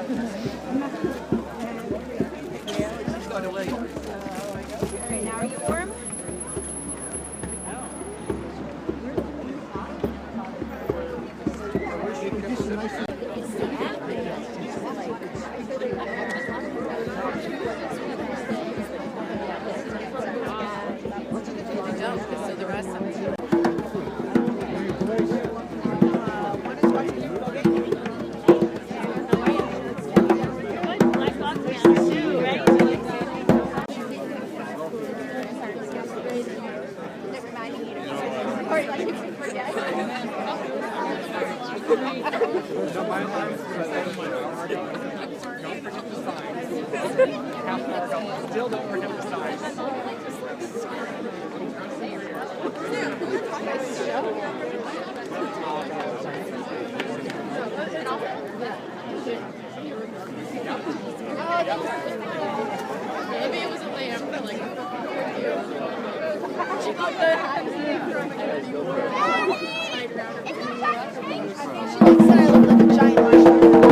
Right now, are you warm? So the rest of it. Still don't forget the size. Maybe it was a lamb, but like, she looks like I look like a giant marshmallow.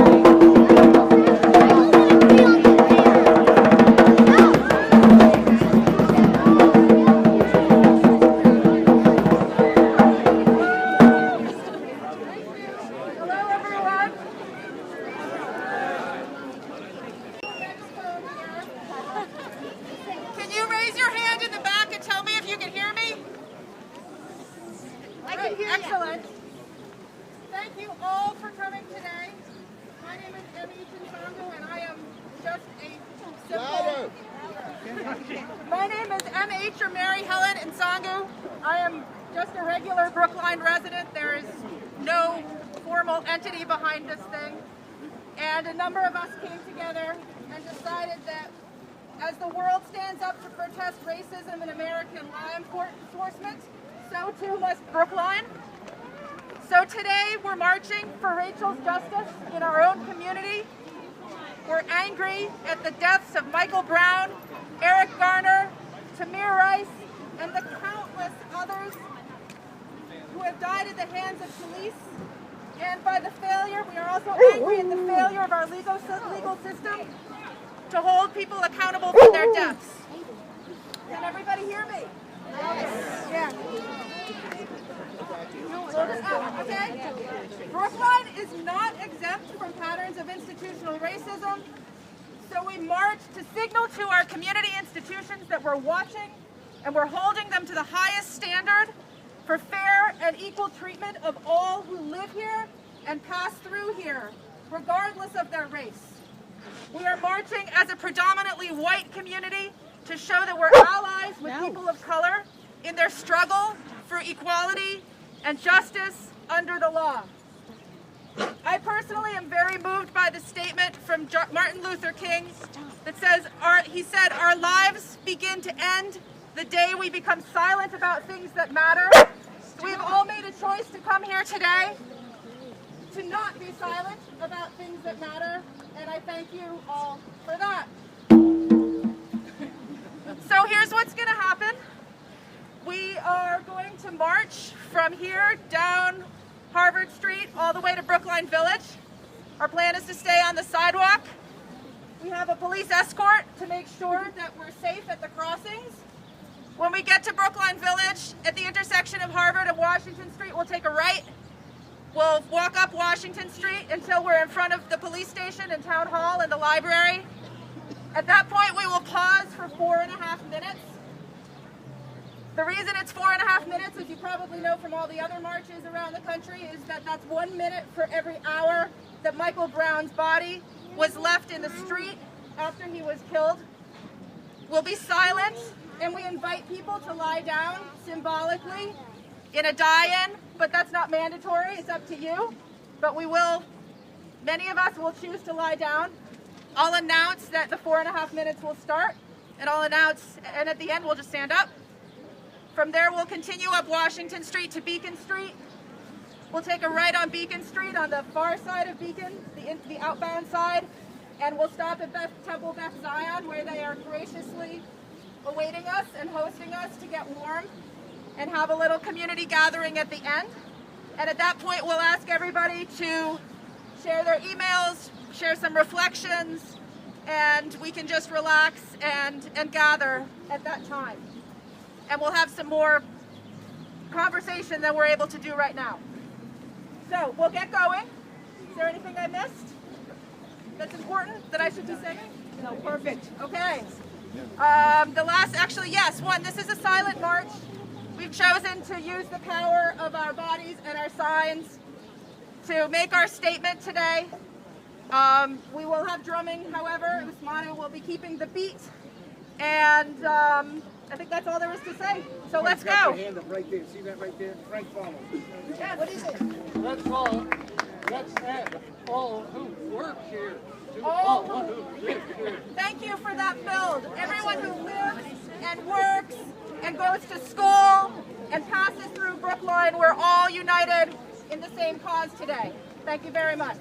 Can you raise your hand in the back and tell me if you can hear me? I can hear you. Excellent. Thank you all for coming today. My name is Emmy Chinsangu and I am just a simple... My name is M.H. or Mary Helen Nsangu. I am just a regular Brookline resident. There is no formal entity behind this thing. And a number of us came together and decided that as the world stands up to protest racism and American law enforcement, so too must Brookline. So today we're marching for Rachel's justice in our own community. We're angry at the deaths of Michael Brown, Eric Garner, Tamir Rice, and the countless others who have died at the hands of police. And by the failure, we are also angry at the failure of our legal system to hold people accountable for their deaths. Can everybody hear me? Yeah. Okay. Brookline is not exempt from patterns of institutional racism, so we march to signal to our community institutions that we're watching and we're holding them to the highest standard for fair and equal treatment of all who live here and pass through here, regardless of their race. We are marching as a predominantly white community to show that we're allies with people of color in their struggle for equality and justice under the law. I personally am very moved by the statement from Martin Luther King that says, he said, "Our lives begin to end the day we become silent about things that matter." We've all made a choice to come here today to not be silent about things that matter, and I thank you all for that. So here's what's going to happen. We are going to march from here down Harvard Street all the way to Brookline Village. Our plan is to stay on the sidewalk. We have a police escort to make sure that we're safe at the crossings. When we get to Brookline Village, at the intersection of Harvard and Washington Street, we'll take a right. We'll walk up Washington Street until we're in front of the police station and town hall and the library. At that point, we will pause for 4.5 minutes. The reason it's 4.5 minutes, as you probably know from all the other marches around the country, is that that's 1 minute for every hour that Michael Brown's body was left in the street after he was killed. We'll be silent, and we invite people to lie down symbolically in a die-in, but that's not mandatory, it's up to you. But many of us will choose to lie down. I'll announce that the 4.5 minutes will start, and and at the end we'll just stand up. From there we'll continue up Washington Street to Beacon Street. We'll take a right on Beacon Street on the far side of Beacon, the outbound side, and we'll stop at Temple Beth Zion, where they are graciously awaiting us and hosting us to get warm and have a little community gathering at the end. And at that point, we'll ask everybody to share their emails, share some reflections, and we can just relax and gather at that time. And we'll have some more conversation than we're able to do right now. So we'll get going. Is there anything I missed that's important that I should be saying? No, perfect. Okay. The last, actually, yes, one. This is a silent march. We've chosen to use the power of our bodies and our signs to make our statement today. We will have drumming, however. Usmanu will be keeping the beat. And I think that's all there is to say. So let's go. Got your hand up right there. See that right there? Frank Farmer. Yeah, what is it? Let's add all who work here. All who live here. Thank you for that build. Everyone who lives and works and goes to school and passes through Brookline, we're all united in the same cause today. Thank you very much.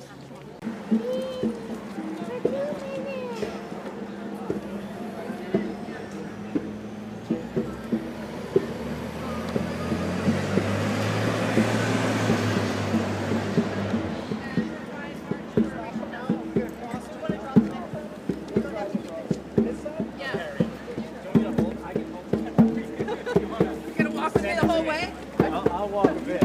I'll walk a bit.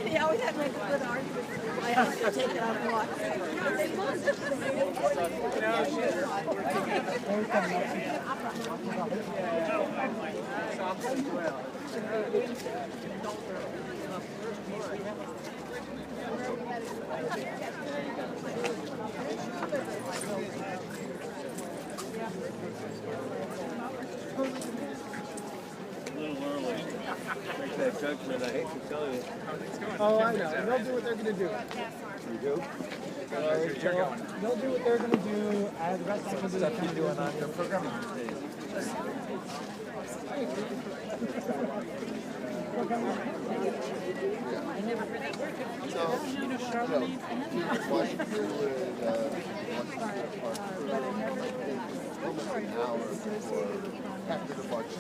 He always had like a good argument. I have to take it out and watch. That judgment, I hate to tell you. Oh, I know. They'll do what they're going to do. You do? They'll do what they're going to do. The rest of the stuff you're doing on your programming after the march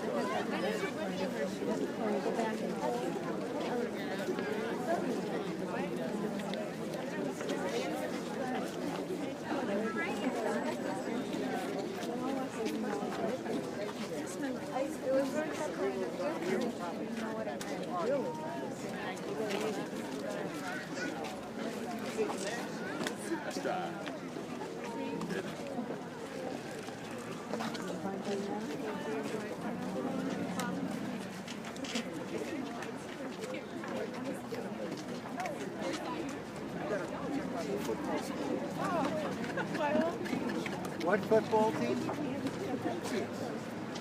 What football team?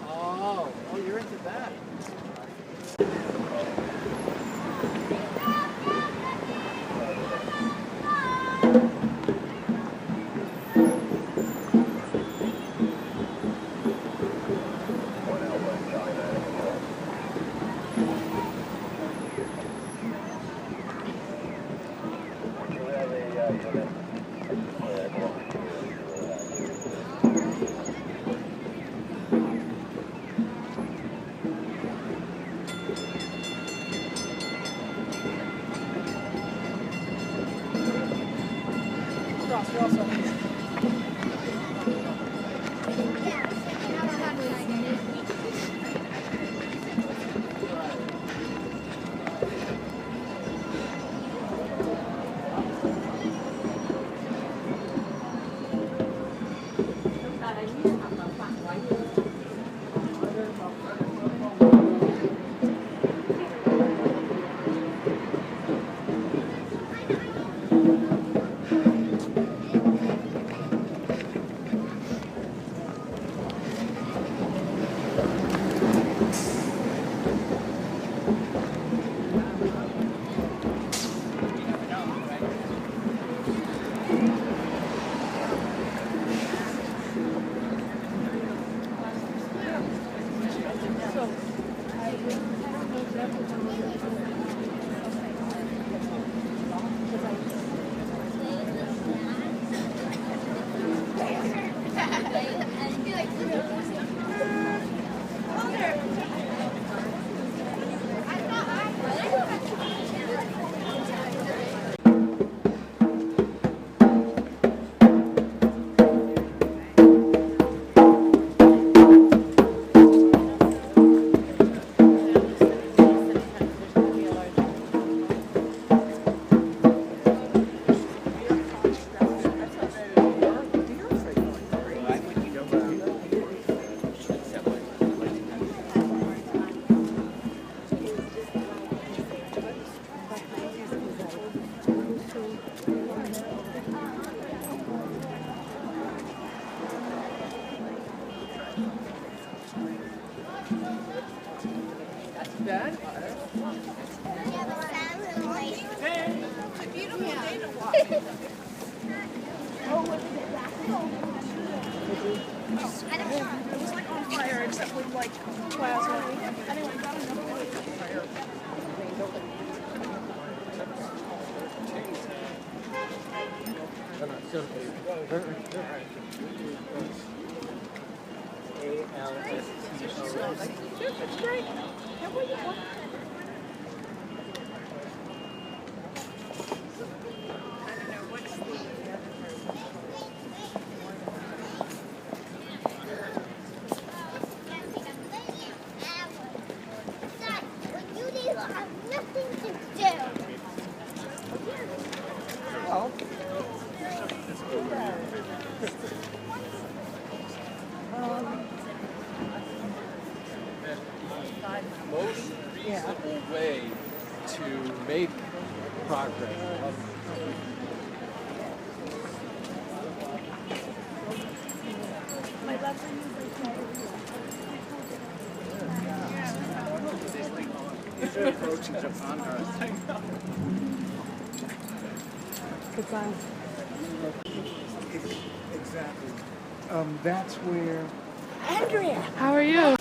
Oh, you're into that. That's bad. It's a beautiful day to walk. It was like on fire except with like plasma. Anyway, got another one on fire. That's great. How about you? Most reasonable way to make progress. These are approaching Japan. Goodbye. Exactly. That's where. Andrea! How are you?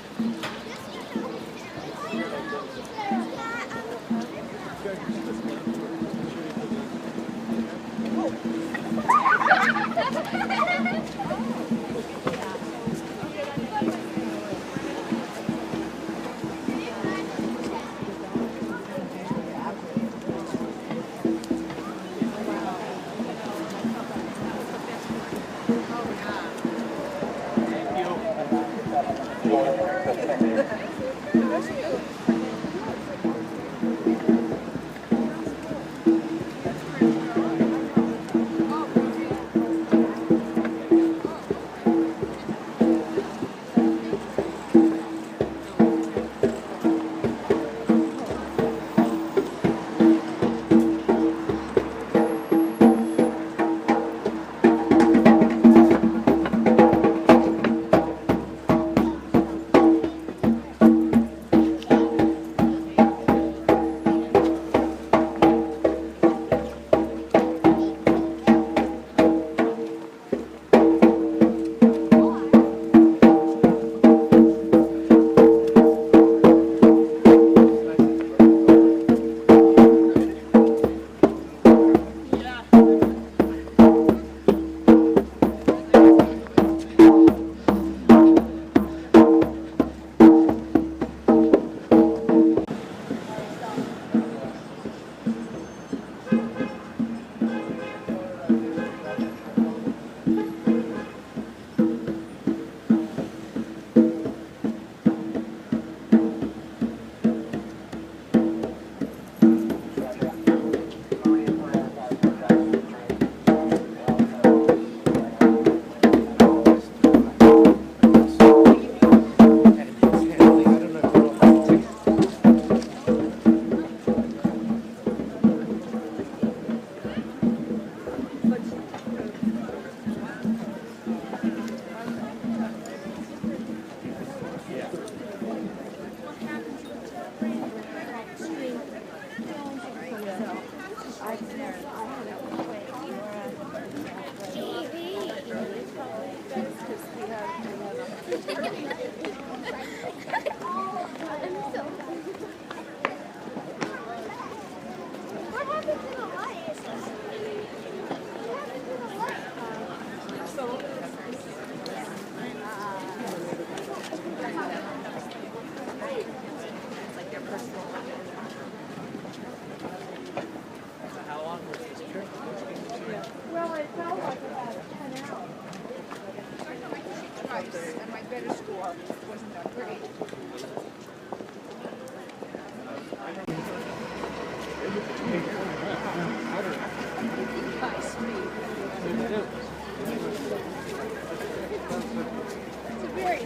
And my better score wasn't that great. It's a very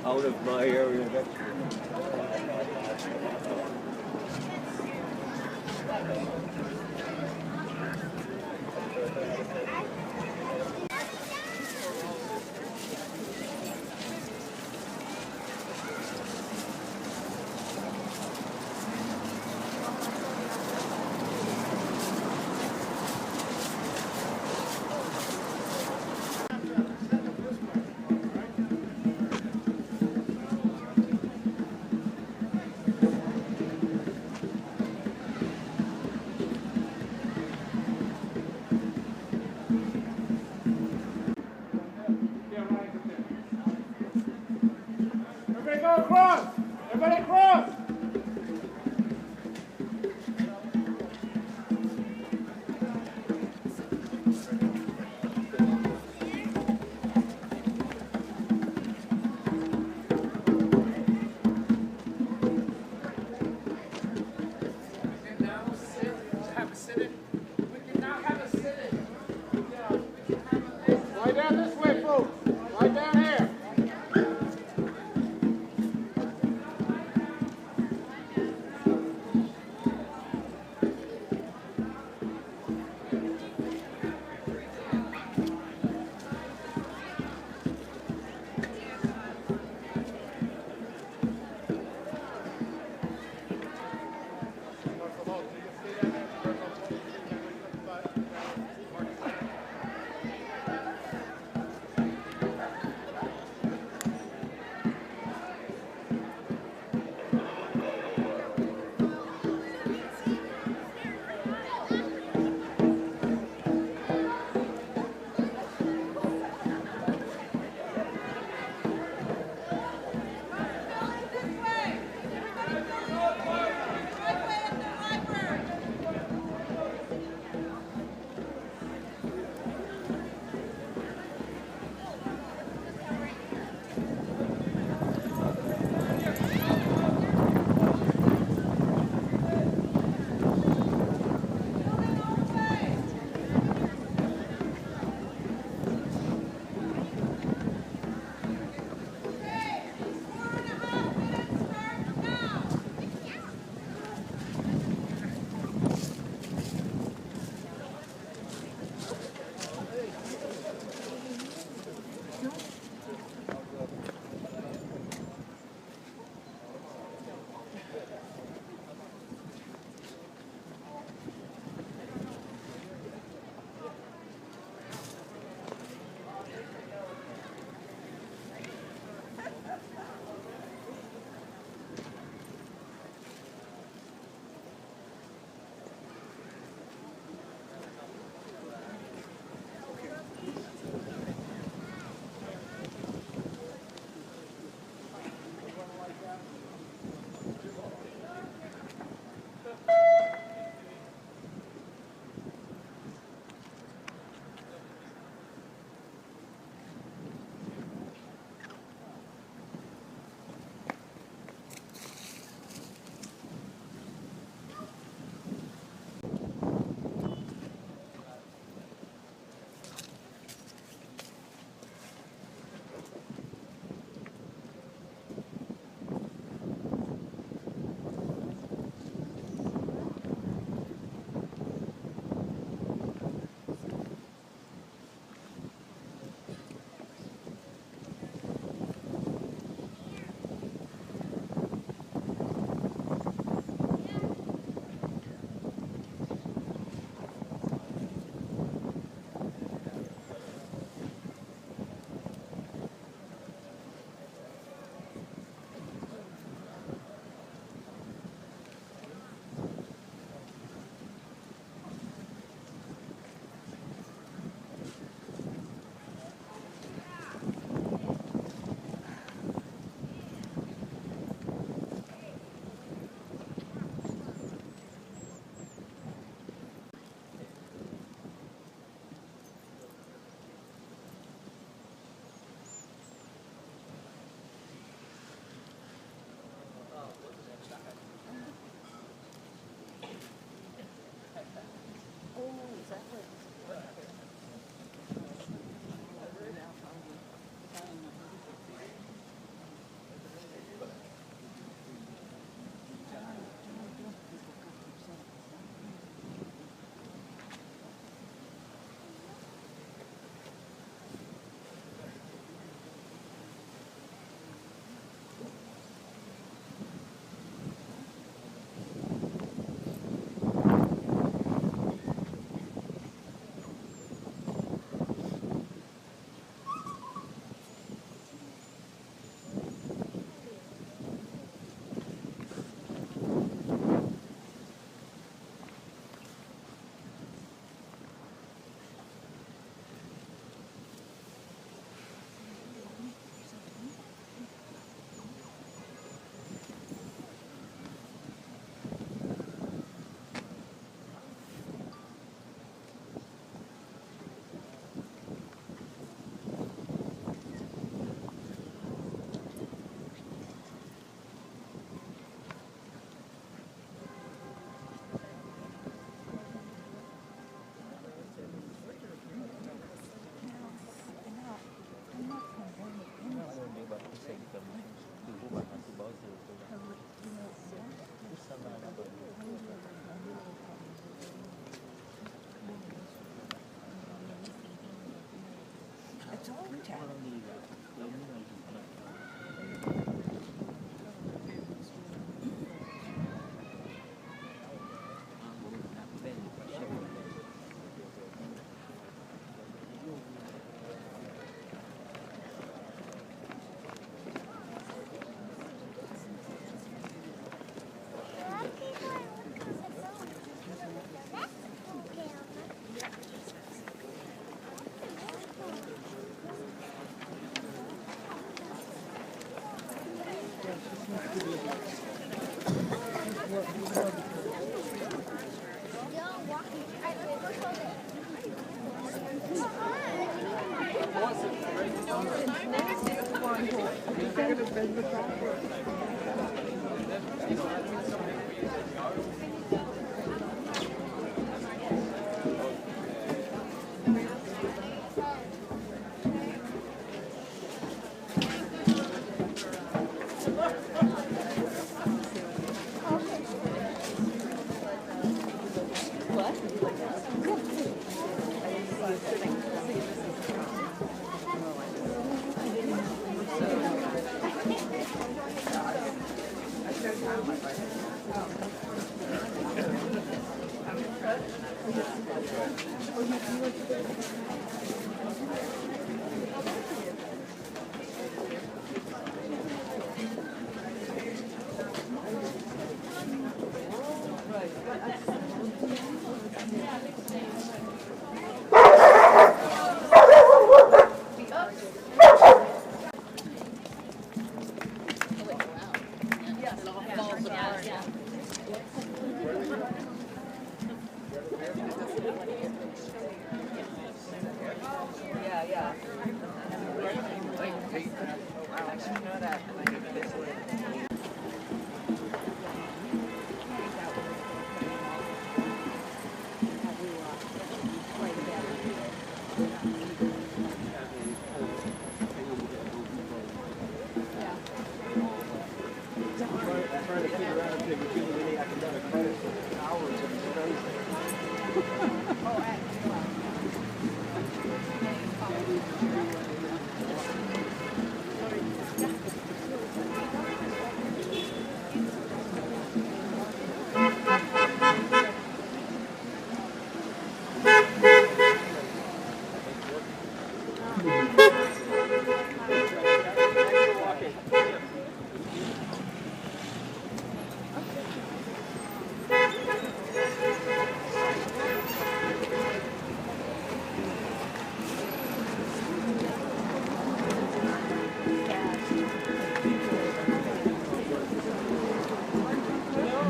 Out of my area of expertise.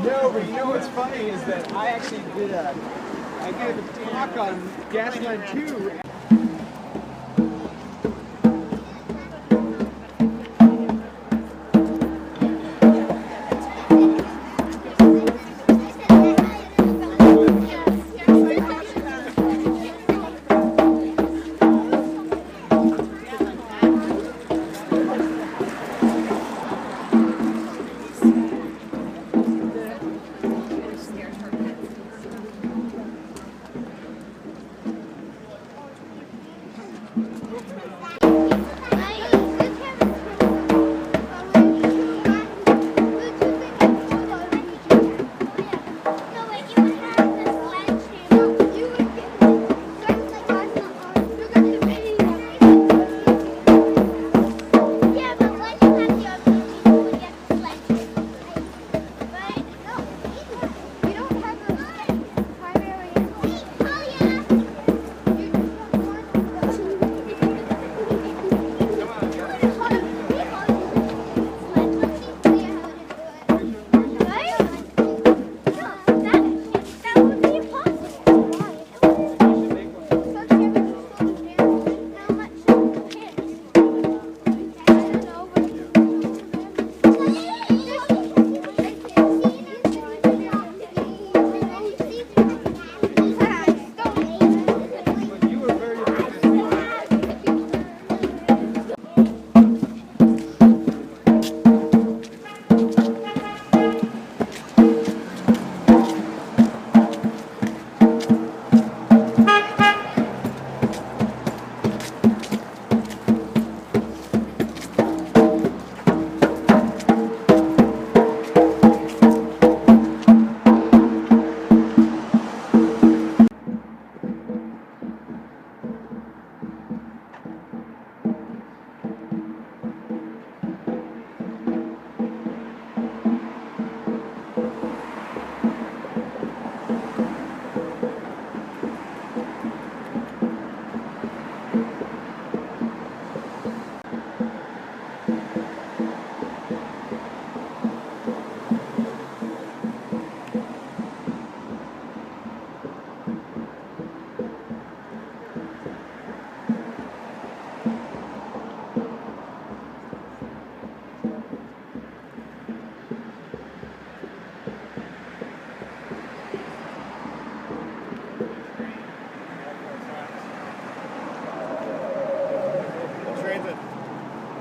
No, but you know what's funny is that I gave a talk on Gasland 2.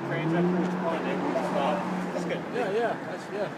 Trains up for responding. Stop. That's good. Yeah. That's yeah.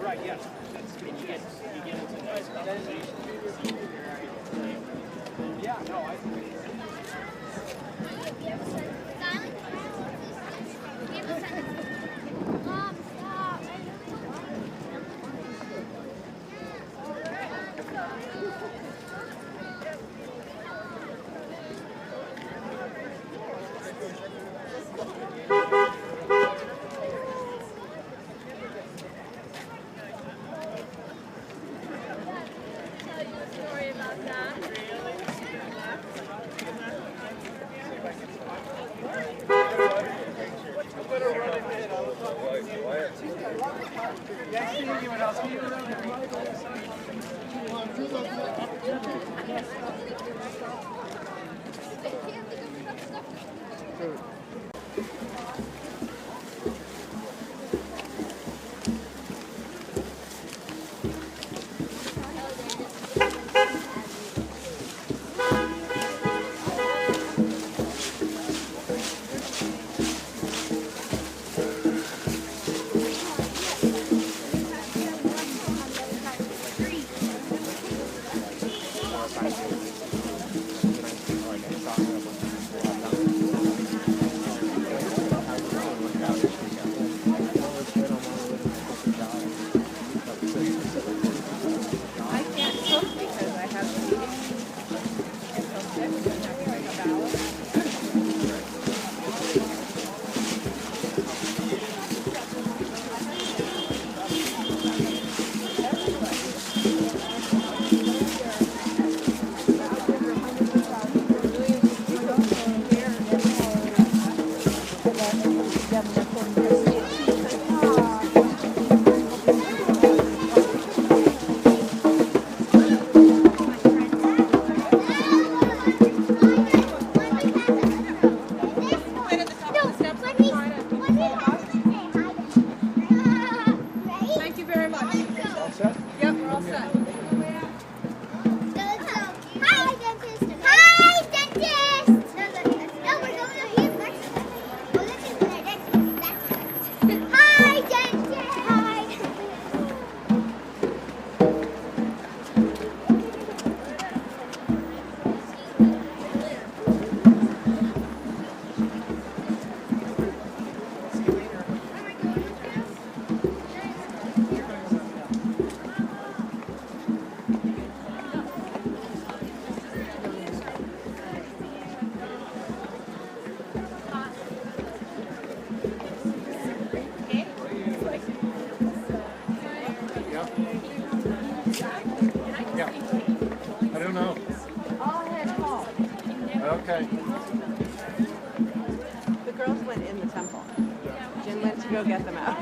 Right, yes. And you get into nice conversation. Yeah, no, I agree. I can't cook because I have I don't know. I'll head home. Okay. The girls went in the temple. Jen went to go get them out.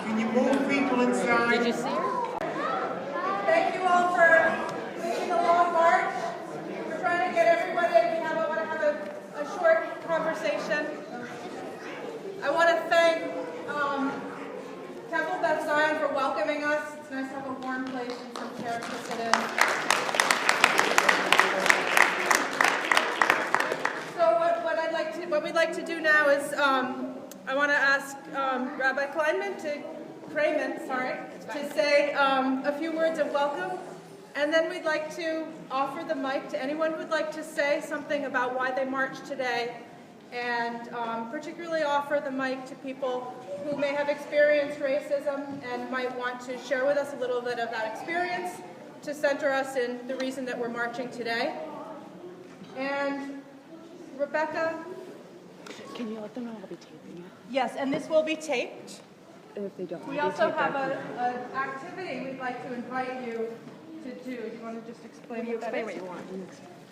Can you move people inside? Did you see her? Thank you all for making a long march. We're trying to get everybody. We want to have a short conversation. I want to thank Temple Beth Zion for welcoming us. It's nice to have a warm place and some chairs to sit in. So what we'd like to do now is I want to ask Rabbi Kramer to say a few words of welcome, and then we'd like to offer the mic to anyone who would like to say something about why they marched today, and particularly offer the mic to people who may have experienced racism and might want to share with us a little bit of that experience to center us in the reason that we're marching today. And Rebecca? Can you let them know I'll be taping it? Yes, and this will be taped. And if they don't, We also have an activity we'd like to invite you to do. Do you want to just explain what that is? what you want.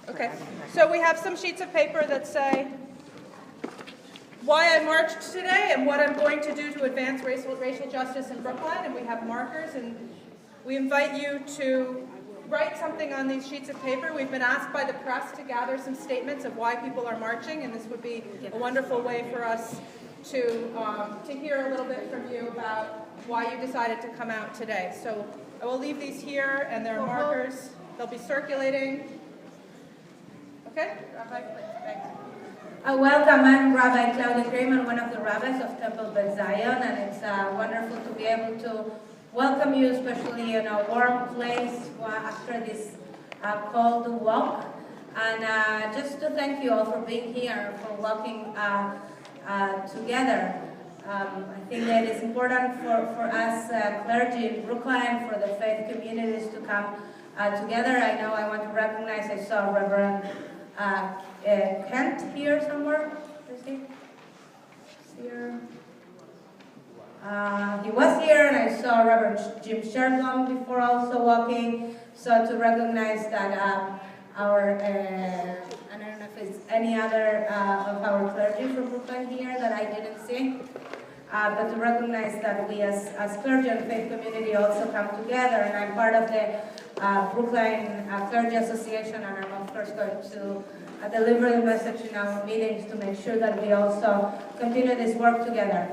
Okay. So we have some sheets of paper that say why I marched today and what I'm going to do to advance racial justice in Brookline. And we have markers, and we invite you to write something on these sheets of paper. We've been asked by the press to gather some statements of why people are marching, and this would be a wonderful way for us to hear a little bit from you about why you decided to come out today. So I will leave these here, and there are markers. They'll be circulating. Okay? Rabbi, please. Thanks. Welcome, I'm Rabbi Claudia Kramer, one of the rabbis of Temple Beth Zion, and it's wonderful to be able to welcome you, especially in a warm place after this cold walk. And just to thank you all for being here, for walking together. I think that it's important for us clergy in Brookline, for the faith communities to come together. I know I want to recognize, I saw Reverend Kent here somewhere. Is he? Here. He was here, and I saw Reverend Jim Sherblom before also walking. So to recognize that our, I don't know if it's any other of our clergy from Brookline here that I didn't see, but to recognize that we as clergy and faith community also come together, and I'm part of the Brookline Clergy Association, and I'm of course going to deliver the message in our meetings to make sure that we also continue this work together.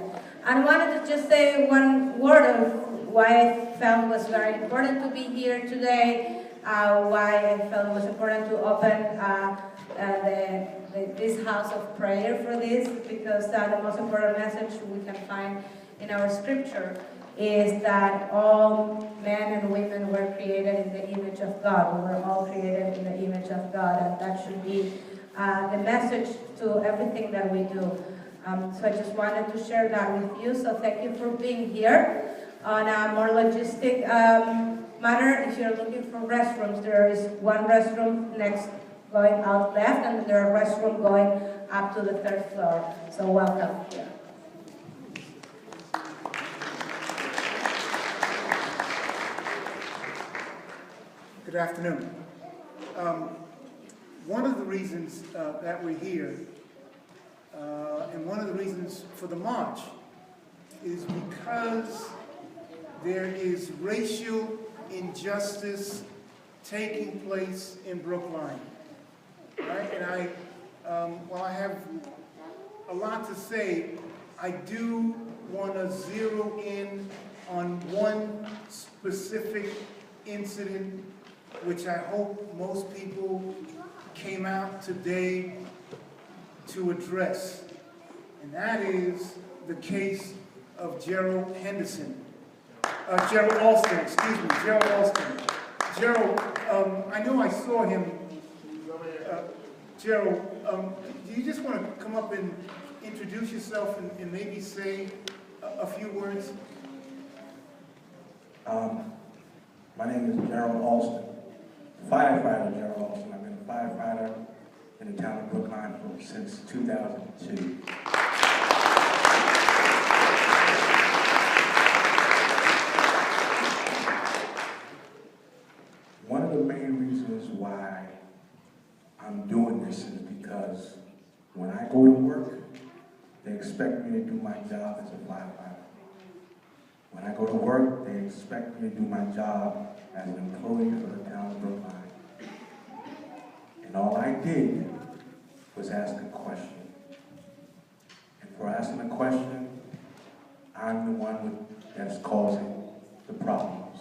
And I wanted to just say one word of why I felt was very important to be here today, why I felt it was important to open this house of prayer for this, because the most important message we can find in our scripture is that all men and women were created in the image of God. We were all created in the image of God, and that should be the message to everything that we do. So I just wanted to share that with you. So thank you for being here. On a more logistic matter, if you're looking for restrooms, there is one restroom next going out left, and there are restrooms going up to the third floor. So welcome here. Good afternoon. One of the reasons that we're here, and one of the reasons for the march, is because there is racial injustice taking place in Brookline. Right? And while I have a lot to say, I do want to zero in on one specific incident, which I hope most people came out today to address. And that is the case of Gerald Alston, excuse me, Gerald Alston. Gerald, I know I saw him. Gerald, do you just want to come up and introduce yourself and maybe say a few words? My name is Gerald Alston, firefighter Gerald Alston. I've been a firefighter in the town of Brookline since 2002. One of the main reasons why I'm doing this is because when I go to work, they expect me to do my job as a firefighter. When I go to work, they expect me to do my job as an employee for the town of Brookline. And all I did was ask a question. And for asking a question, I'm the one that's causing the problems.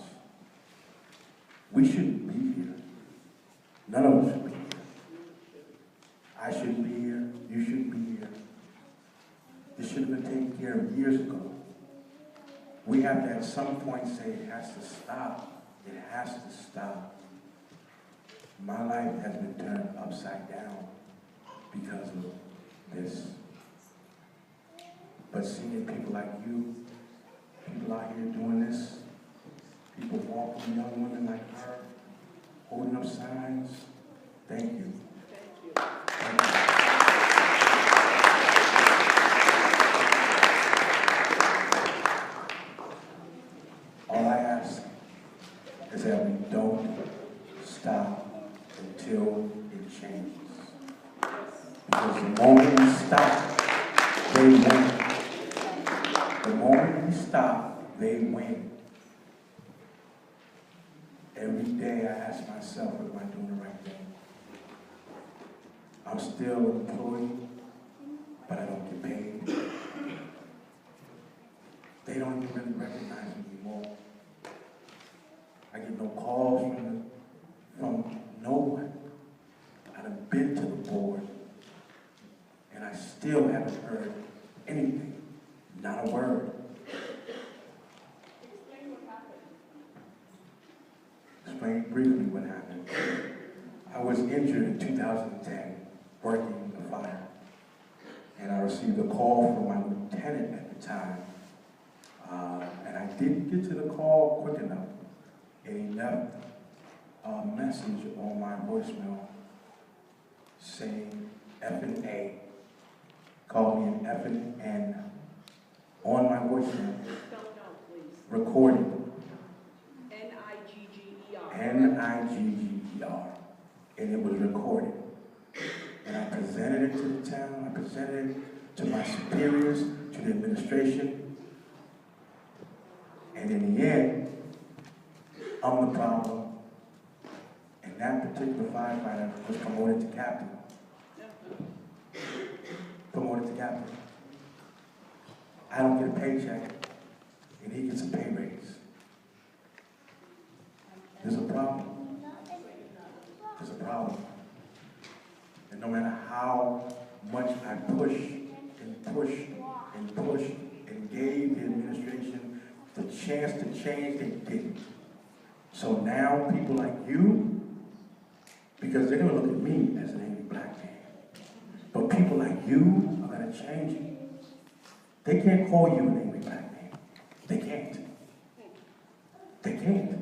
We shouldn't be here. None of us should be here. I shouldn't be here. You shouldn't be here. This should have been taken care of years ago. We have to at some point say it has to stop. It has to stop. My life has been turned upside down because of this. But seeing people like you, people out here doing this, people walking young women like her, holding up signs, thank you. Thank you. All I ask is that we don't stop until it changes. Because the moment we stop, they win. The moment we stop, they win. Every day I ask myself, am I doing the right thing? I'm still an employee, but I don't get paid. They don't even really recognize me anymore. I get no calls from no one. I've been to the board, and I still haven't heard anything, not a word. Explain briefly what happened. I was injured in 2010, working the fire, and I received a call from my lieutenant at the time, and I didn't get to the call quick enough, and he left a message on my voicemail saying effing A, called me an effing N on my voicemail, recorded. N-I-G-G-E-R, and it was recorded. And I presented it to the town, I presented it to my superiors, to the administration, and in the end, I'm the problem. And that particular firefighter was promoted to captain. Promoted to captain. I don't get a paycheck, and he gets a pay raise. There's a problem. There's a problem. And no matter how much I push and push and push and gave the administration the chance to change, they didn't. So now people like you, because they're going to look at me as an angry black man, but people like you are going to change it. They can't call you an angry black man. They can't. They can't.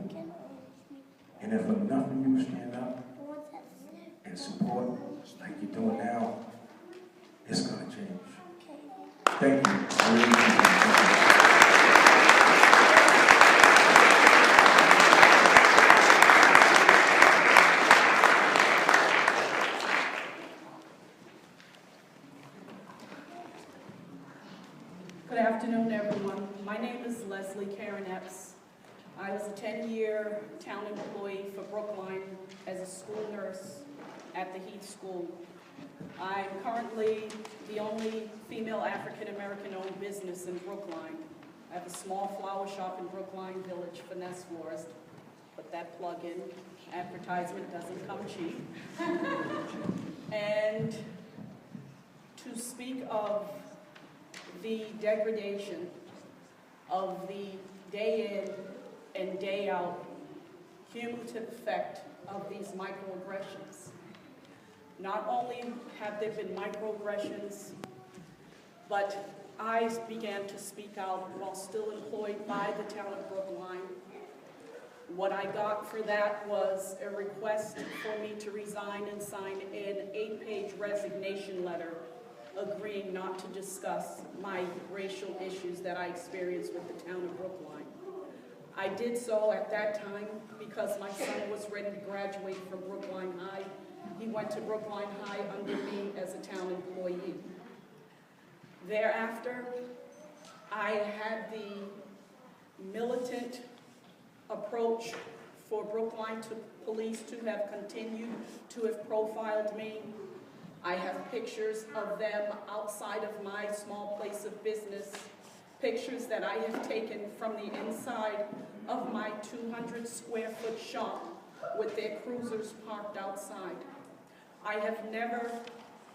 And if enough of you stand up and support like you're doing now, it's going to change. Thank you. I really appreciate it. Good afternoon, everyone. My name is Leslie Karen Epps. I was a 10-year town employee for Brookline as a school nurse at the Heath School. I'm currently the only female African-American owned business in Brookline. I have a small flower shop in Brookline Village, Finesse Florist. Put that plug in. Advertisement doesn't come cheap. And to speak of the degradation of the day in and day out cumulative effect of these microaggressions. Not only have there been microaggressions, but I began to speak out while still employed by the town of Brookline. What I got for that was a request for me to resign and sign an 8-page resignation letter agreeing not to discuss my racial issues that I experienced with the town of Brookline. I did so at that time because my son was ready to graduate from Brookline High. He went to Brookline High under me as a town employee. Thereafter, I had the militant approach for Brookline police to have continued to have profiled me. I have pictures of them outside of my small place of business, pictures that I have taken from the inside of my 200-square-foot shop with their cruisers parked outside. I have never,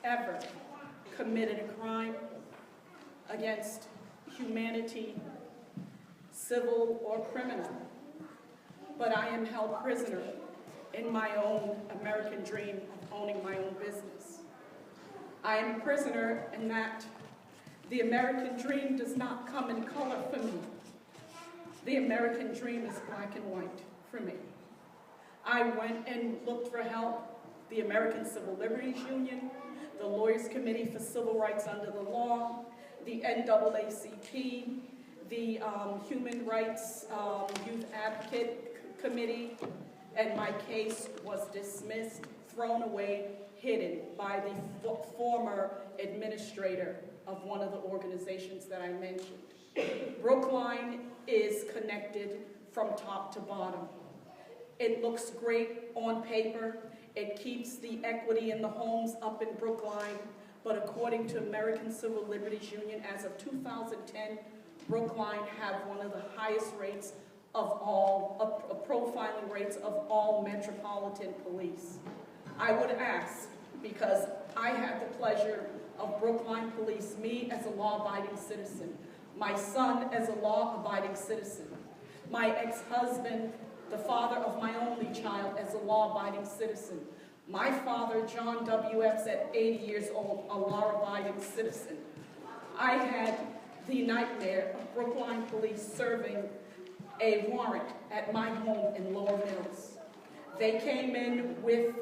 ever committed a crime against humanity, civil or criminal, but I am held prisoner in my own American dream of owning my own business. I am a prisoner in that the American dream does not come in color for me. The American dream is black and white for me. I went and looked for help. The American Civil Liberties Union, the Lawyers Committee for Civil Rights Under the Law, the NAACP, the Human Rights Youth Advocate Committee, and my case was dismissed, thrown away, hidden by the former administrator of one of the organizations that I mentioned. Brookline is connected from top to bottom. It looks great on paper. It keeps the equity in the homes up in Brookline, but according to American Civil Liberties Union, as of 2010, Brookline had one of the highest rates of all, profiling rates of all metropolitan police. I would ask, because I had the pleasure of Brookline Police, me as a law-abiding citizen, my son as a law-abiding citizen, my ex-husband, the father of my only child, as a law-abiding citizen, my father, John W. Epps, at 80 years old, a law-abiding citizen. I had the nightmare of Brookline Police serving a warrant at my home in Lower Mills. They came in with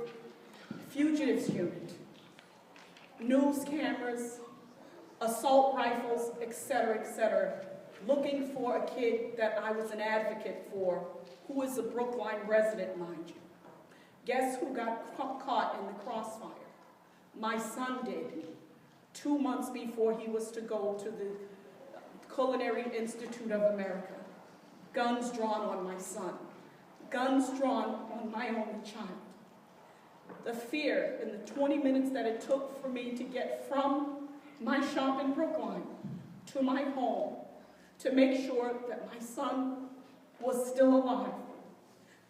fugitives unit, news cameras, assault rifles, etc., looking for a kid that I was an advocate for, who is a Brookline resident, mind you. Guess who got caught in the crossfire? My son did, 2 months before he was to go to the Culinary Institute of America. Guns drawn on my son. Guns drawn on my only child. The fear in the 20 minutes that it took for me to get from my shop in Brookline to my home to make sure that my son was still alive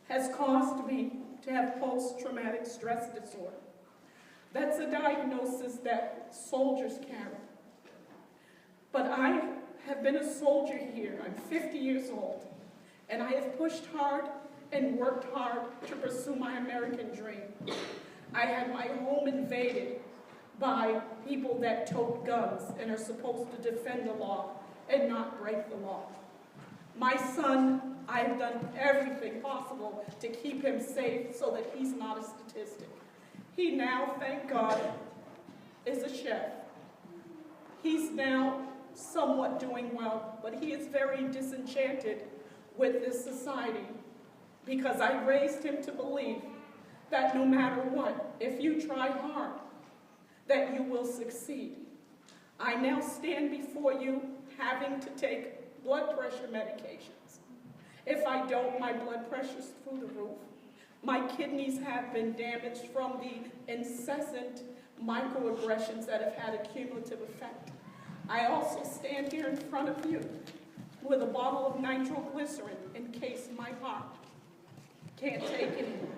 has caused me to have post-traumatic stress disorder. That's a diagnosis that soldiers carry. But I have been a soldier here. I'm 50 years old, and I have pushed hard and worked hard to pursue my American dream. I had my home invaded by people that tote guns and are supposed to defend the law and not break the law. My son, I have done everything possible to keep him safe so that he's not a statistic. He now, thank God, is a chef. He's now somewhat doing well, but he is very disenchanted with this society because I raised him to believe that no matter what, if you try hard, that you will succeed. I now stand before you having to take blood pressure medications. If I don't, my blood pressure's through the roof. My kidneys have been damaged from the incessant microaggressions that have had a cumulative effect. I also stand here in front of you with a bottle of nitroglycerin in case my heart can't take anymore.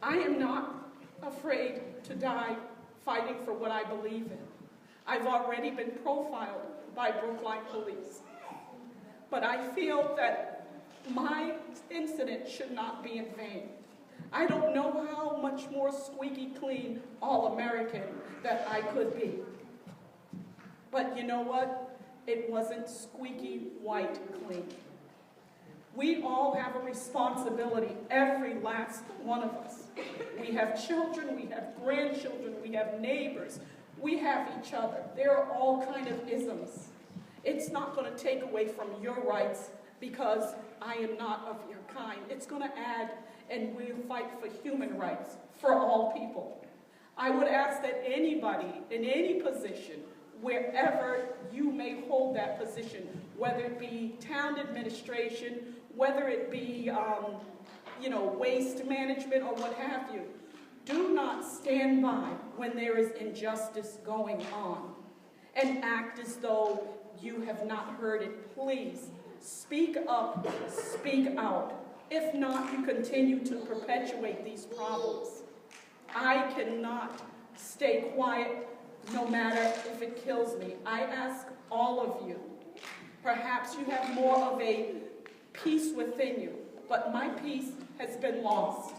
I am not afraid to die fighting for what I believe in. I've already been profiled by Brookline police. But I feel that my incident should not be in vain. I don't know how much more squeaky clean all-American that I could be. But you know what? It wasn't squeaky white clean. We all have a responsibility, every last one of us. We have children, we have grandchildren, we have neighbors, we have each other. There are all kind of isms. It's not going to take away from your rights because I am not of your kind. It's going to add, and we'll fight for human rights for all people. I would ask that anybody in any position, wherever you may hold that position, whether it be town administration, whether it be, waste management or what have you, do not stand by when there is injustice going on and act as though you have not heard it. Please, speak up, speak out. If not, you continue to perpetuate these problems. I cannot stay quiet no matter if it kills me. I ask all of you, perhaps you have more of a peace within you, but my peace has been lost.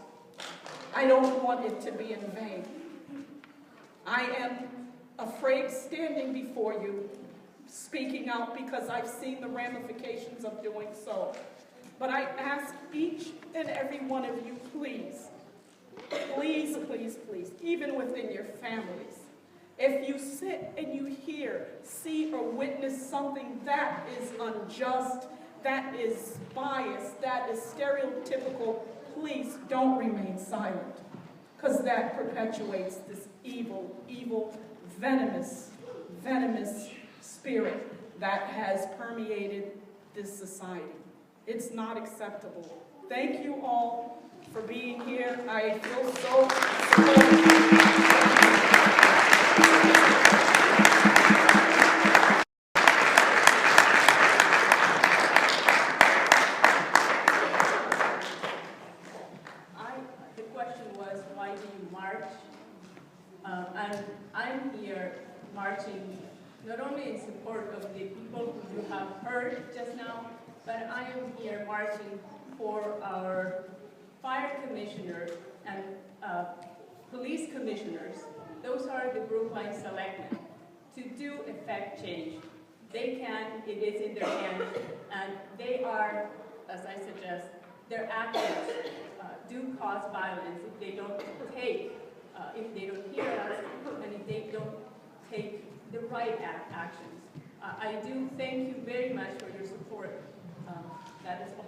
I don't want it to be in vain. I am afraid standing before you, speaking out, because I've seen the ramifications of doing so. But I ask each and every one of you, please, please, please, please, even within your families, if you sit and you hear, see, or witness something that is unjust, that is biased, that is stereotypical, please don't remain silent, because that perpetuates this evil, evil, venomous spirit that has permeated this society. It's not acceptable. Thank you all for being here. I feel so The question was, why do you march? And I'm here marching not only in support of the people who you have heard just now, but I am here marching for our fire commissioner and police commissioners. Those are the Brookline selectmen, to do effect change. They can, it is in their hands, and they are, as I suggest, their actions do cause violence if they don't take, if they don't hear us, and if they don't take the right actions. I do thank you very much for your support. That is all.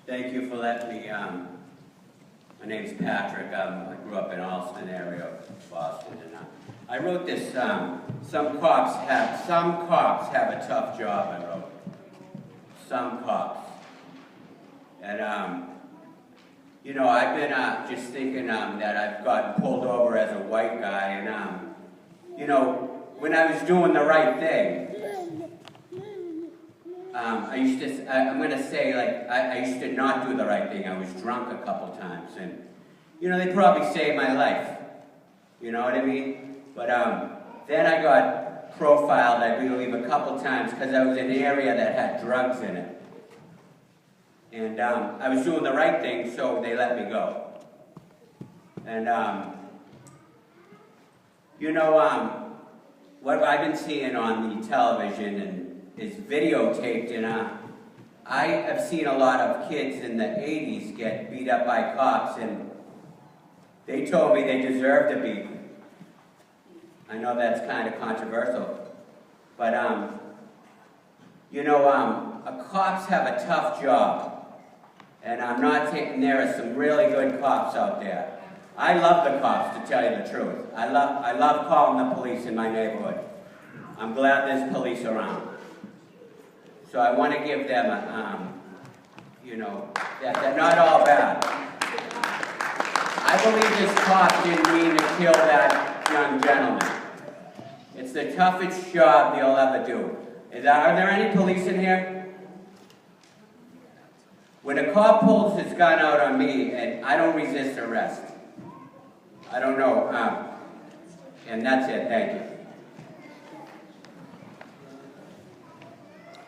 Thank you for letting me, my name's Patrick. I grew up in Allston area of Boston, and I wrote this, some cops have a tough job, I wrote. Some cops. And, I've been just thinking that I've gotten pulled over as a white guy, and, when I was doing the right thing, I used to not do the right thing. I was drunk a couple times, and, they probably saved my life. You know what I mean? But then I got profiled, I believe, a couple times because I was in an area that had drugs in it. And I was doing the right thing, so they let me go. And, what I've been seeing on the television and is videotaped, and I have seen a lot of kids in the 80s get beat up by cops, and they told me they deserved to be. I know that's kind of controversial, but, cops have a tough job. And I'm not taking, there are some really good cops out there. I love the cops, to tell you the truth. I love calling the police in my neighborhood. I'm glad there's police around. So I want to give them a, that they're not all bad. I I believe this cop didn't mean to kill that young gentleman. It's the toughest job you'll ever do. Are there any police in here? When a cop pulls his gun out on me and I don't resist arrest, I don't know. And that's it. Thank you.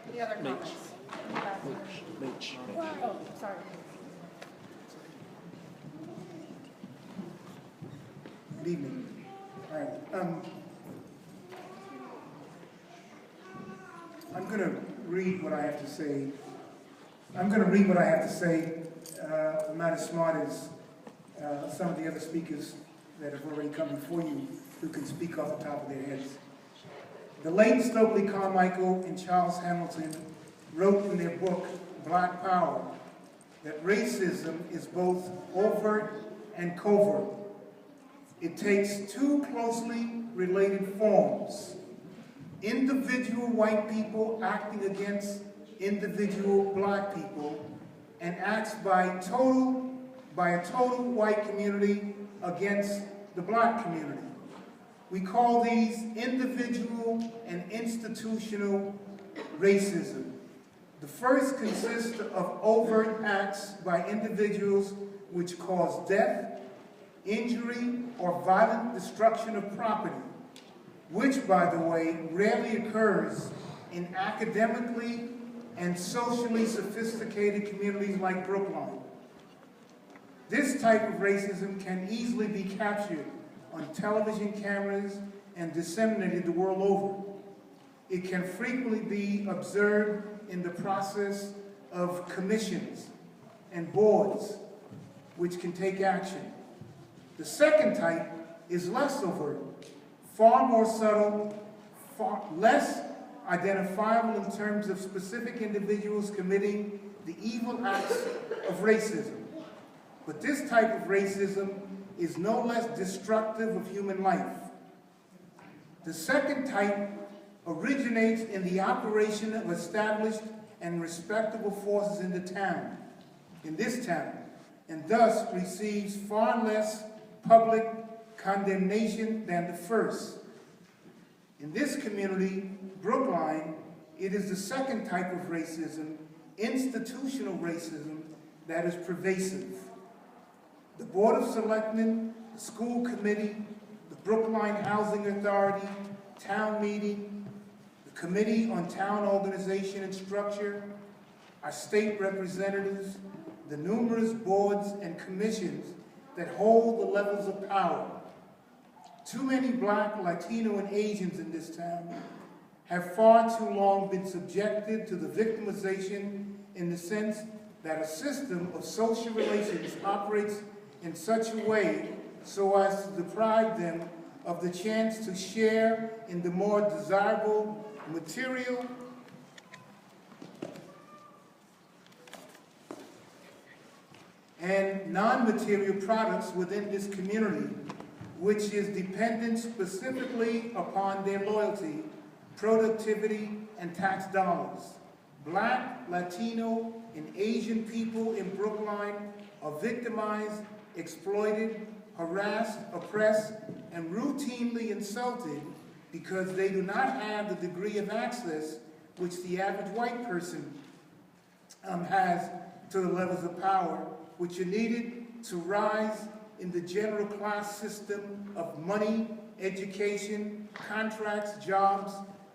Any other comments? Oh, sorry. Good evening. All right. I'm going to read what I have to say. I'm not as smart as some of the other speakers that have already come before you who can speak off the top of their heads. The late Stokely Carmichael and Charles Hamilton wrote in their book, Black Power, that racism is both overt and covert. It takes two closely related forms: individual white people acting against individual black people, and acts by a total white community against the black community. We call these individual and institutional racism. The first consists of overt acts by individuals which cause death, injury, or violent destruction of property, which, by the way, rarely occurs in academically and socially sophisticated communities like Brookline. This type of racism can easily be captured on television cameras and disseminated the world over. It can frequently be observed in the process of commissions and boards, which can take action. The second type is less overt, far more subtle, far less identifiable in terms of specific individuals committing the evil acts of racism. But this type of racism is no less destructive of human life. The second type originates in the operation of established and respectable forces in this town, and thus receives far less public condemnation than the first. In this community, Brookline, it is the second type of racism, institutional racism, that is pervasive. The Board of Selectmen, the school committee, the Brookline Housing Authority, town meeting, the Committee on Town Organization and Structure, our state representatives, the numerous boards and commissions that hold the levels of power. Too many Black, Latino, and Asians in this town have far too long been subjected to the victimization in the sense that a system of social relations operates in such a way so as to deprive them of the chance to share in the more desirable material and non-material products within this community, which is dependent specifically upon their loyalty, productivity, and tax dollars. Black, Latino, and Asian people in Brookline are victimized, exploited, harassed, oppressed, and routinely insulted because they do not have the degree of access which the average white person has to the levels of power which are needed to rise in the general class system of money, education, contracts, jobs,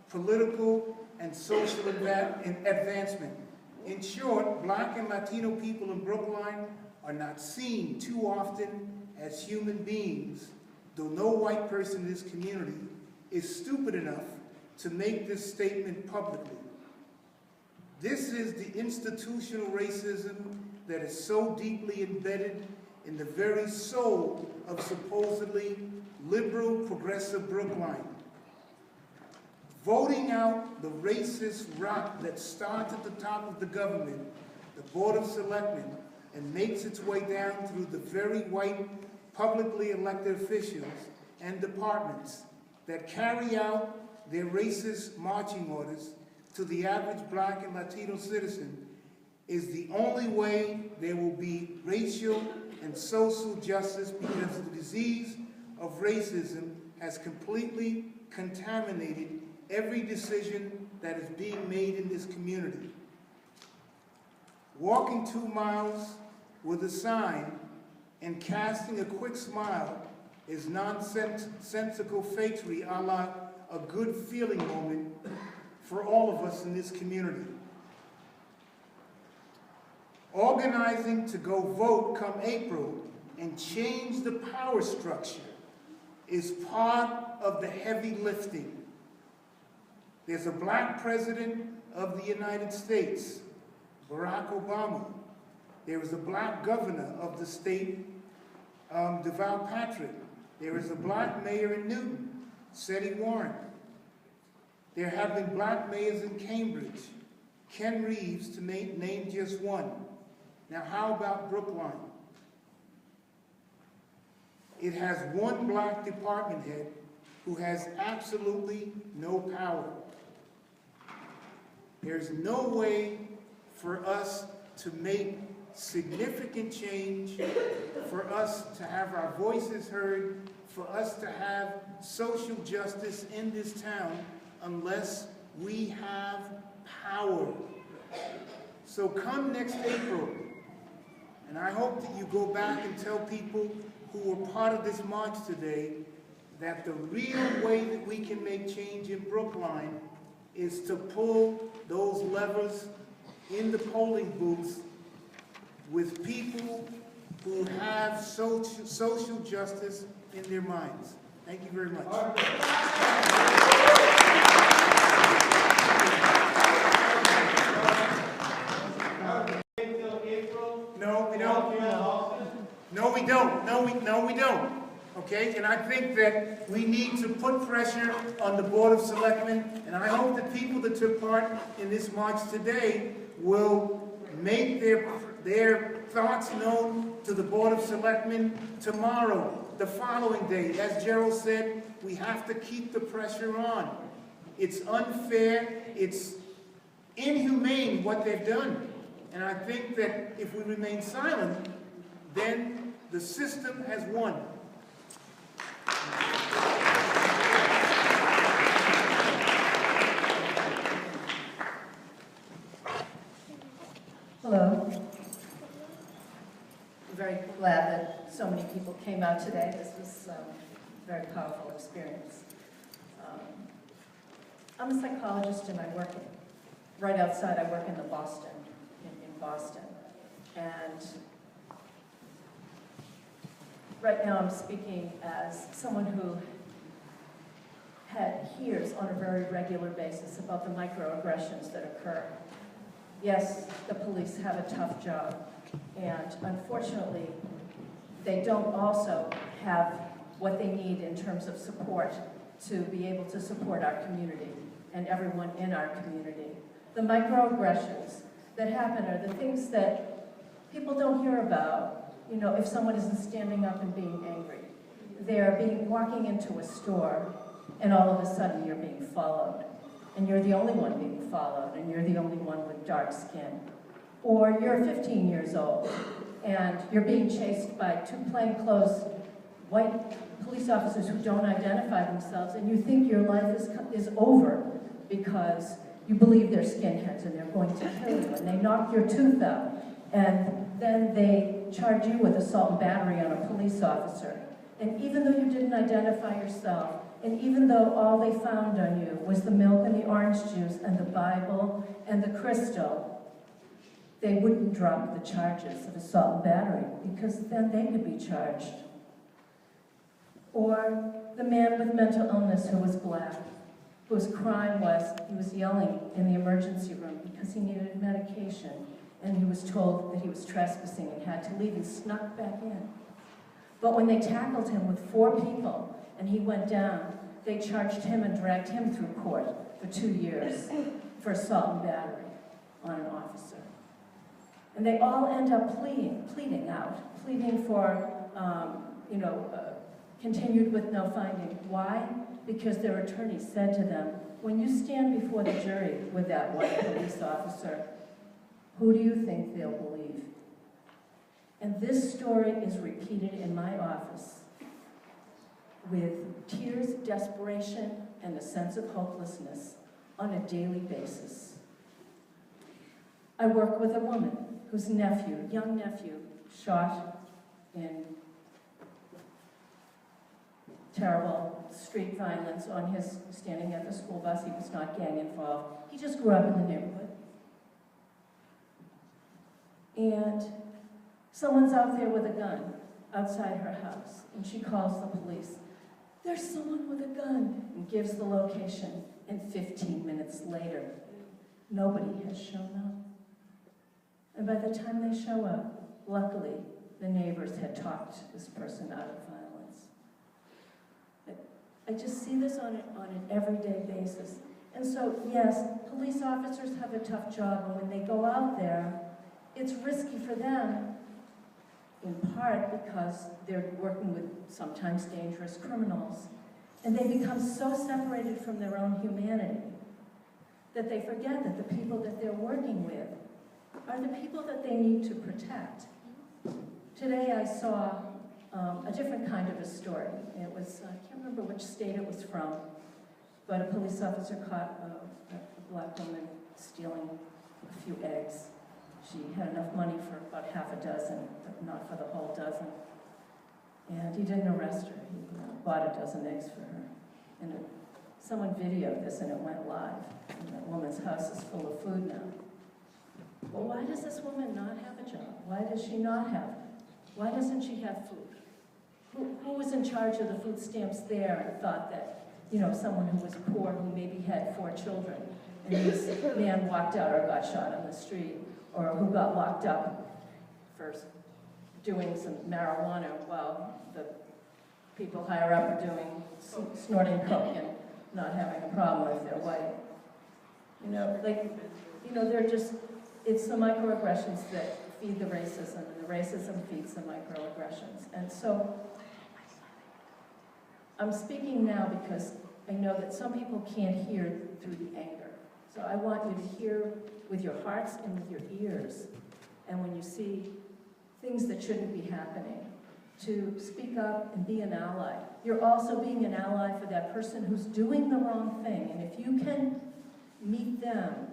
political and social advancement. In short, Black and Latino people in Brookline are not seen too often as human beings, though no white person in this community is stupid enough to make this statement publicly. This is the institutional racism that is so deeply embedded in the very soul of supposedly liberal, progressive Brookline. Voting out the racist rot that starts at the top of the government, the Board of Selectmen, and makes its way down through the very white, publicly elected officials and departments that carry out their racist marching orders to the average Black and Latino citizen, is the only way there will be racial and social justice because the disease of racism has completely contaminated every decision that is being made in this community. Walking 2 miles with a sign and casting a quick smile is nonsensical fakery a la a good feeling moment for all of us in this community. Organizing to go vote come April and change the power structure is part of the heavy lifting. There's a black president of the United States, Barack Obama. There is a black governor of the state, Deval Patrick. There is a black mayor in Newton, Seti Warren. There have been black mayors in Cambridge, Ken Reeves, to name just one. Now, how about Brookline? It has one black department head who has absolutely no power. There's no way for us to make significant change, for us to have our voices heard, for us to have social justice in this town unless we have power. So come next April, and I hope that you go back and tell people who were part of this march today that the real way that we can make change in Brookline is to pull those levers in the polling booths with people who have social justice in their minds. Thank you very much. No, we don't. No, we don't. No, we don't. Okay, and I think that we need to put pressure on the Board of Selectmen, and I hope that people that took part in this march today will make their thoughts known to the Board of Selectmen tomorrow, the following day. As Gerald said, we have to keep the pressure on. It's unfair, it's inhumane what they've done. And I think that if we remain silent, then the system has won. Hello. I'm very glad that so many people came out today. This was a very powerful experience. I'm a psychologist and I work right outside. I work in Boston. And right now I'm speaking as someone who hears on a very regular basis about the microaggressions that occur. Yes, the police have a tough job, and unfortunately, they don't also have what they need in terms of support to be able to support our community and everyone in our community. The microaggressions that happen are the things that people don't hear about. You know, if someone isn't standing up and being angry, they're walking into a store, and all of a sudden you're being followed. And you're the only one being followed, and you're the only one with dark skin. Or you're 15 years old, and you're being chased by 2 plainclothes white police officers who don't identify themselves, and you think your life is over because you believe they're skinheads and they're going to kill you, and they knock your tooth out, and then they charge you with assault and battery on a police officer. And even though you didn't identify yourself, and even though all they found on you was the milk and the orange juice and the Bible and the crystal, they wouldn't drop the charges of assault and battery because then they could be charged. Or the man with mental illness who was black, whose crime was he was yelling in the emergency room because he needed medication, and he was told that he was trespassing and had to leave and snuck back in. But when they tackled him with 4 people and he went down, they charged him and dragged him through court for 2 years for assault and battery on an officer. And they all end up pleading for, continued with no finding. Why? Because their attorney said to them, when you stand before the jury with that white police officer, who do you think they'll believe? And this story is repeated in my office with tears, desperation, and a sense of hopelessness on a daily basis. I work with a woman whose nephew, young nephew, shot in terrible street violence on his standing at the school bus. He was not gang involved. He just grew up in the neighborhood. And someone's out there with a gun outside her house, and she calls the police. There's someone with a gun, and gives the location, and 15 minutes later, nobody has shown up. And by the time they show up, luckily, the neighbors had talked this person out of violence. I just see this on an everyday basis. And so, yes, police officers have a tough job, and when they go out there, it's risky for them, in part because they're working with sometimes dangerous criminals, and they become so separated from their own humanity that they forget that the people that they're working with are the people that they need to protect. Today I saw a different kind of a story. It was, I can't remember which state it was from, but a police officer caught a black woman stealing a few eggs. She had enough money for about half a dozen, but not for the whole dozen. And he didn't arrest her. He bought a dozen eggs for her. And someone videoed this and it went live. And that woman's house is full of food now. Well, why does this woman not have a job? Why does she not have? Why doesn't she have food? Who was in charge of the food stamps there and thought that, you know, someone who was poor, who maybe had 4 children, and this man walked out or got shot on the street, or who got locked up for doing some marijuana while the people higher up are doing snorting coke and not having a problem if they're white. You know, like, you know, they're just, it's the microaggressions that feed the racism, and the racism feeds the microaggressions. And so, I'm speaking now because I know that some people can't hear through the anger. So I want you to hear with your hearts and with your ears, and when you see things that shouldn't be happening, to speak up and be an ally. You're also being an ally for that person who's doing the wrong thing, and if you can meet them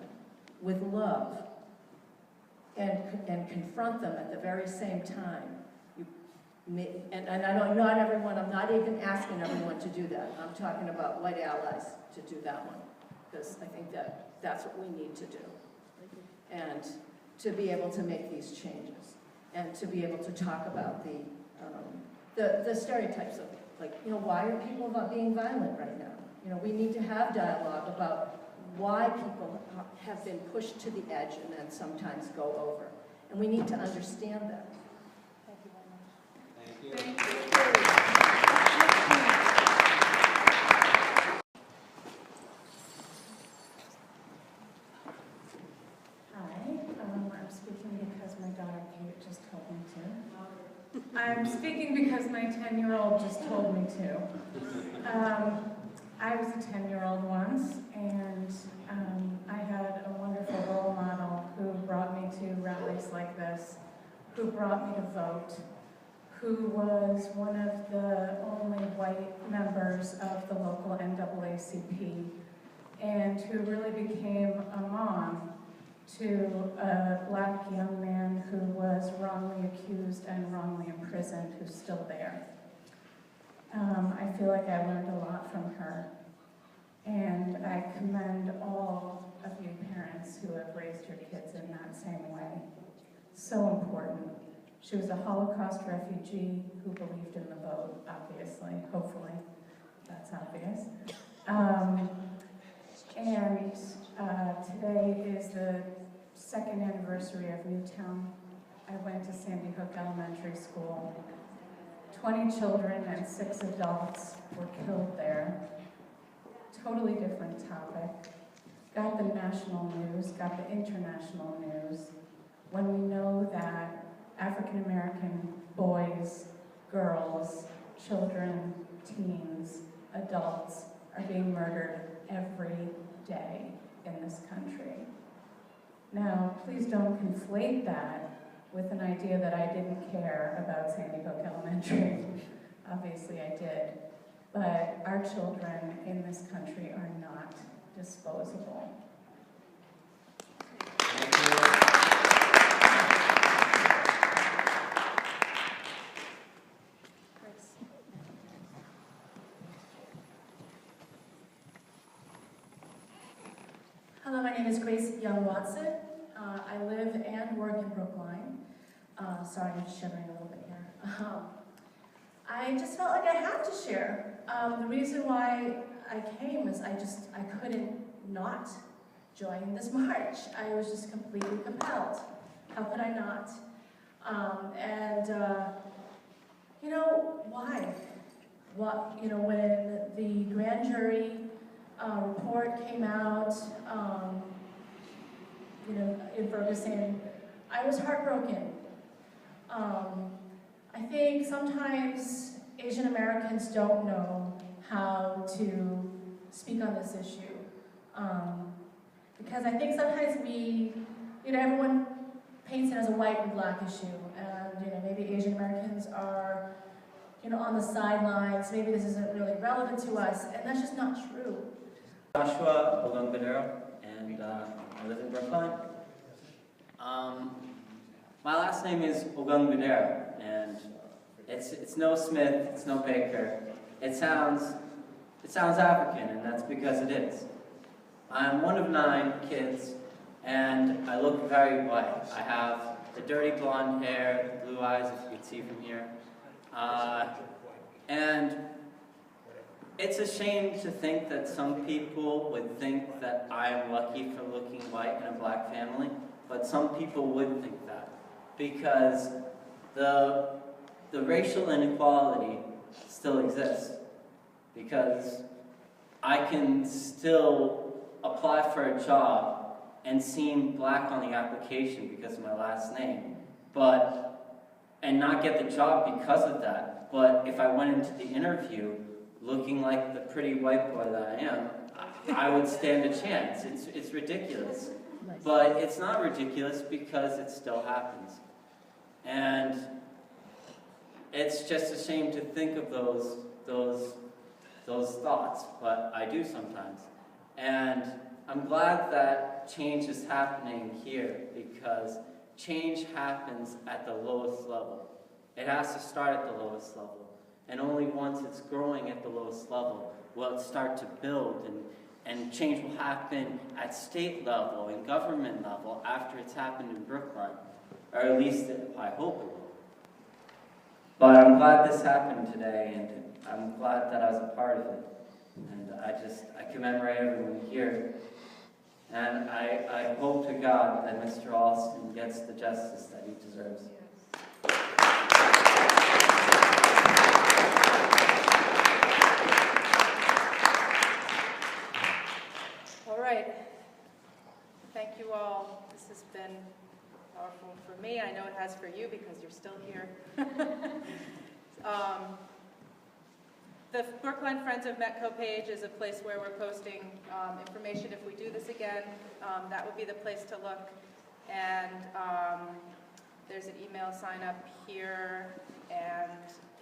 with love and confront them at the very same time, and I know not everyone, I'm not even asking everyone to do that. I'm talking about white allies to do that one, because I think that that's what we need to do. And to be able to make these changes, and to be able to talk about the stereotypes of, like, you know, why are people being violent right now? You know, we need to have dialogue about why people have been pushed to the edge and then sometimes go over. And we need to understand that. Thank you. Thank you. I'm speaking because my daughter Kate just told me to. I'm speaking because my 10-year-old just told me to. I was a 10-year-old once, and I had a wonderful role model who brought me to rallies like this, who brought me to vote, who was one of the only white members of the local NAACP, and who really became a mom to a black young man who was wrongly accused and wrongly imprisoned, who's still there. I feel like I learned a lot from her, and I commend all of you parents who have raised your kids in that same way. So important. She was a Holocaust refugee who believed in the vote, obviously, hopefully, that's obvious. Today is the 2nd anniversary of Newtown. I went to Sandy Hook Elementary School. 20 children and 6 adults were killed there. Totally different topic. Got the national news, got the international news. When we know that African American boys, girls, children, teens, adults are being murdered every day in this country. Now, please don't conflate that with an idea that I didn't care about Sandy Hook Elementary. Obviously I did. But our children in this country are not disposable. Hello, my name is Grace Young-Watson. I live and work in Brookline. Sorry, I'm just shivering a little bit here. I just felt like I had to share. The reason why I came is I couldn't not join this march. I was just completely compelled. How could I not? You know, why? You know, when the grand jury report came out, you know, in Ferguson, I was heartbroken. I think sometimes Asian Americans don't know how to speak on this issue. Because I think sometimes we, you know, everyone paints it as a white and black issue, and, you know, maybe Asian Americans are, you know, on the sidelines, maybe this isn't really relevant to us, and that's just not true. Joshua Ogungbadero, and I live in Brookline. My last name is Ogungbadero, and it's no Smith, it's no Baker. It sounds African, and that's because it is. I'm one of 9 kids, and I look very white. I have the dirty blonde hair, the blue eyes, if you can see from here, and it's a shame to think that some people would think that I am lucky for looking white in a black family, but some people would think that, because the racial inequality still exists, because I can still apply for a job and seem black on the application because of my last name, and not get the job because of that. But if I went into the interview looking like the pretty white boy that I am, I would stand a chance. It's ridiculous. But it's not ridiculous because it still happens. And it's just a shame to think of those thoughts, but I do sometimes. And I'm glad that change is happening here, because change happens at the lowest level. It has to start at the lowest level. And only once it's growing at the lowest level will it start to build, and change will happen at state level and government level after it's happened in Brookline, or at least I hope it will. But I'm glad this happened today, and I'm glad that I was a part of it. And I commemorate everyone here. And I hope to God that Mr. Alston gets the justice that he deserves. All right. Thank you all. This has been powerful for me. I know it has for you because you're still here. The Brookline Friends of Metco page is a place where we're posting information. If we do this again, that would be the place to look. And there's an email sign up here. And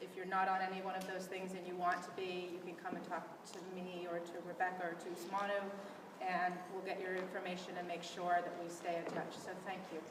if you're not on any one of those things and you want to be, you can come and talk to me or to Rebecca or to Smanu, and we'll get your information and make sure that we stay in touch. So thank you.